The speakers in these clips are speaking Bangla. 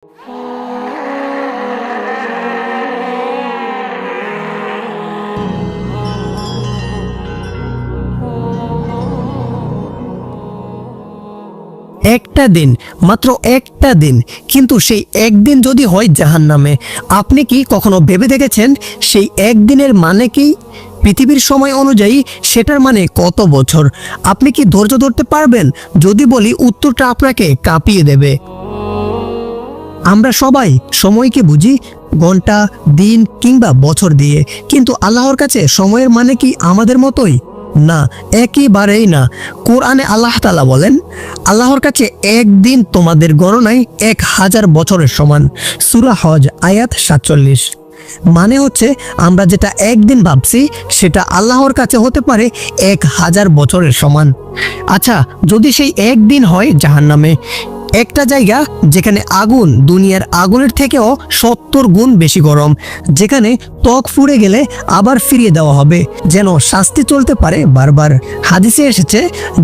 একটা দিন, মাত্র একটা দিন, কিন্তু সেই একদিন যদি হয় জাহান্নামে, আপনি কি কখনো ভেবে দেখেছেন সেই একদিনের মানে কি? পৃথিবীর সময় অনুযায়ী সেটার মানে কত বছর? আপনি কি ধৈর্য ধরতে পারবেন? যদি বলি, উত্তরটা আপনাকে কাঁপিয়ে দেবে। আমরা সবাই সময়কে বুঝি ঘন্টা, দিন কিংবা বছর দিয়ে, কিন্তু আল্লাহর কাছে সময়ের মানে কি আমাদের মতোই? না, একেবারেই না। কোরআনে আল্লাহ তাআলা বলেন, আল্লাহর কাছে একদিন তোমাদের গণনায় 1000 বছরের সমান। সূরা হজ আয়াত 47। মানে হচ্ছে, আমরা যেটা একদিন ভাবছি সেটা আল্লাহর কাছে হতে পারে 1000 বছরের সমান। আচ্ছা, যদি সেই একদিন হয় জাহান্নামে, একটা জায়গা যেখানে আগুন দুনিয়ার আগুনের থেকেও 70 গুণ বেশি গরম, যেখানে ত্বক পুড়ে গেলে আবার ফিরিয়ে দেওয়া হবে যেন শাস্তি চলতে পারে বারবার। হাদিসে এসেছে,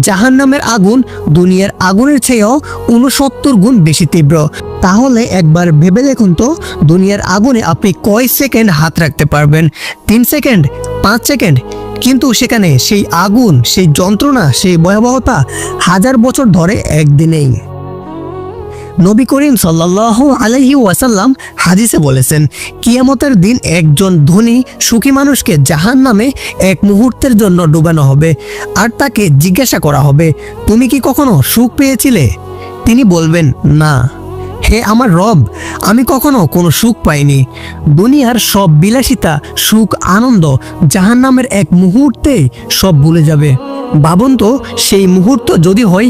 জাহান্নামের আগুন দুনিয়ার আগুনের চেয়েও 69 গুণ বেশি তীব্র। তাহলে একবার ভেবে দেখুন তো, দুনিয়ার আগুনে আপনি কয় সেকেন্ড হাত রাখতে পারবেন? 3 সেকেন্ড, 5 সেকেন্ড? কিন্তু সেখানে সেই আগুন, সেই যন্ত্রণা, সেই ভয়াবহতা 1000 বছর ধরে একদিনেই। নবী করিম সাল্লাল্লাহু আলাইহি ওয়াসাল্লাম হাদিসে বলেছেন, কিয়ামতের দিন একজন ধনী সুখী মানুষকে জাহান্নামে এক মুহূর্তের জন্য ডুবানো হবে, আর তাকে জিজ্ঞাসা করা হবে, তুমি কি কখনো সুখ পেয়েছিলে? তিনি বলবেন, না হে আমার রব, আমি কখনো কোনো সুখ পাইনি। দুনিয়ার সব বিলাসিতা, সুখ, আনন্দ জাহান্নামের এক মুহূর্তে সব ভুলে যাবে। ভাবুন তো, সেই মুহূর্ত যদি হয়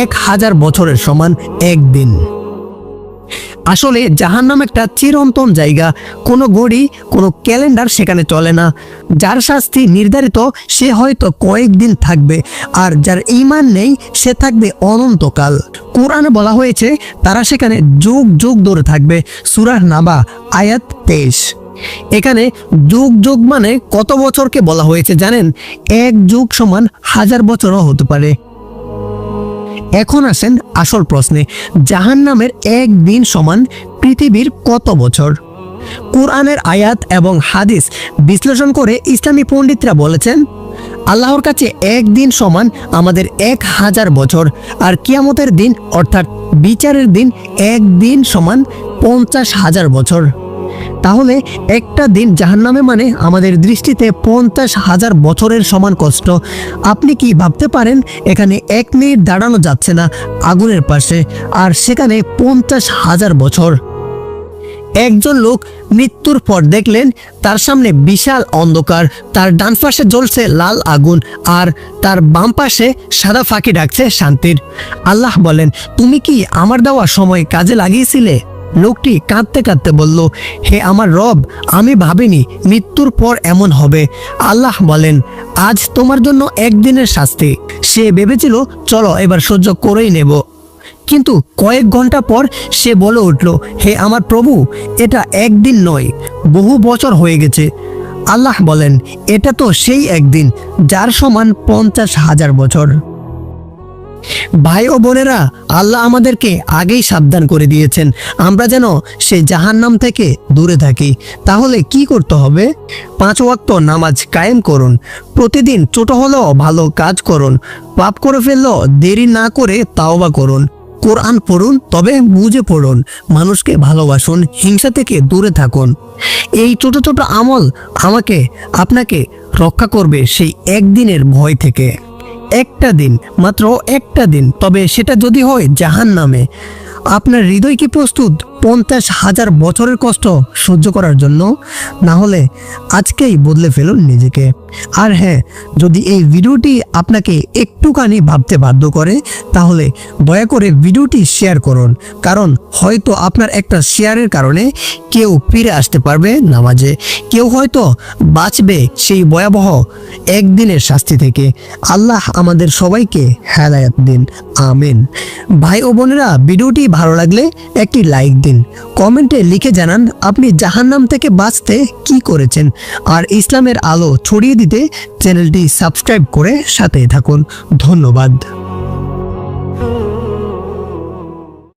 1000 বছরের সমান একদিন। আসলে জাহান্নাম একটা চিরন্তন জায়গা। কোনো ঘড়ি, কোনো ক্যালেন্ডার সেখানে চলে না। যার শাস্তি নির্ধারিত সে হয়তো কয়েকদিন থাকবে, আর যার ঈমান নেই সে থাকবে অনন্তকাল। কোরআনে বলা হয়েছে তারা সেখানে যুগ যুগ ধরে থাকবে। সূরা নাবা আয়াত 23। এখানে যুগ যুগ মানে কত বছরকে বলা হয়েছে জানেন? 1 যুগ সমান 1000 বছরও হতে পারে। এখন আসেন আসল প্রশ্নে, জাহান্নামের একদিন সমান পৃথিবীর কত বছর? কোরআনের আয়াত এবং হাদিস বিশ্লেষণ করে ইসলামী পণ্ডিতরা বলেছেন, আল্লাহর কাছে একদিন সমান আমাদের 1000 বছর, আর কিয়ামতের দিন অর্থাৎ বিচারের দিন একদিন সমান 50,000 বছর। তাহলে একটা দিন জাহান্নামে মানে আমাদের দৃষ্টিতে 50,000 বছরের সমান কষ্ট। আপনি কি ভাবতে পারেন, এখানে 1 মিনিট দাঁড়ানো যাচ্ছে না আগুনের পাশে, আর সেখানে 50,000 বছর। একজন লোক মৃত্যুর পর দেখলেন তার সামনে বিশাল অন্ধকার, তার ডান পাশে জ্বলছে লাল আগুন, আর তার বাম পাশে সাদা ফাঁকি ডাকছে শান্তির। আল্লাহ বলেন, তুমি কি আমার দেওয়া সময় কাজে লাগিয়েছিলে? লোকটি কাঁদতে কাঁদতে বলল, হে আমার রব, আমি ভাবিনি মৃত্যুর পর এমন হবে। আল্লাহ বলেন, আজ তোমার জন্য একদিনের শাস্তি। সে ভেবেছিল চলো এবার সহ্য করেই নেব, কিন্তু কয়েক ঘন্টা পর সে বলে উঠল, হে আমার প্রভু, এটা একদিন নয়, বহু বছর হয়ে গেছে। আল্লাহ বলেন, এটা তো সেই একদিন যার সমান 50,000 বছর। ভাই ও বোনেরা, আল্লাহ আমাদেরকে আগেই সাবধান করে দিয়েছেন আমরা যেন সেই জাহান্নাম থেকে দূরে থাকি। তাহলে কি করতে হবে? 5 ওয়াক্ত নামাজ কায়েম করুন, প্রতিদিন ছোট হলেও ভালো কাজ করুন, পাপ করে ফেললেও দেরি না করে তাওবা করুন, কোরআন পড়ুন, তবে বুঝে পড়ুন, মানুষকে ভালোবাসুন, হিংসা থেকে দূরে থাকুন। এই ছোট ছোট আমল আমাকে আপনাকে রক্ষা করবে সেই একদিনের ভয় থেকে। একটা দিন, মাত্র একটা দিন, তবে সেটা যদি হয় জাহান্নামে। আপনার হৃদয় কি প্রস্তুত 50,000 বছরের কষ্ট সহ্য করার জন্য? না হলে আজকেই বদলে ফেলুন নিজেকে। আর হ্যাঁ, যদি এই ভিডিওটি আপনাকে একটুখানি ভাবতে বাধ্য করে, তাহলে দয়া করে ভিডিওটি শেয়ার করুন, কারণ হয়তো আপনার একটা শেয়ারের কারণে কেউ ফিরে আসতে পারবে নামাজে, কেউ হয়তো বাঁচবে সেই ভয়াবহ একদিনের শাস্তি থেকে। আল্লাহ আমাদের সবাইকে হেদায়েত দিন, আমিন। ভাই ও বোনেরা, ভিডিওটি ভালো লাগলে একটি লাইক দিন, কমেন্টে লিখে জানান আপনি জাহান্নাম থেকে বাঁচতে কি করেছেন, আর ইসলামের আলো ছড়িয়ে দিতে চ্যানেলটি সাবস্ক্রাইব করে সাথে থাকুন। ধন্যবাদ।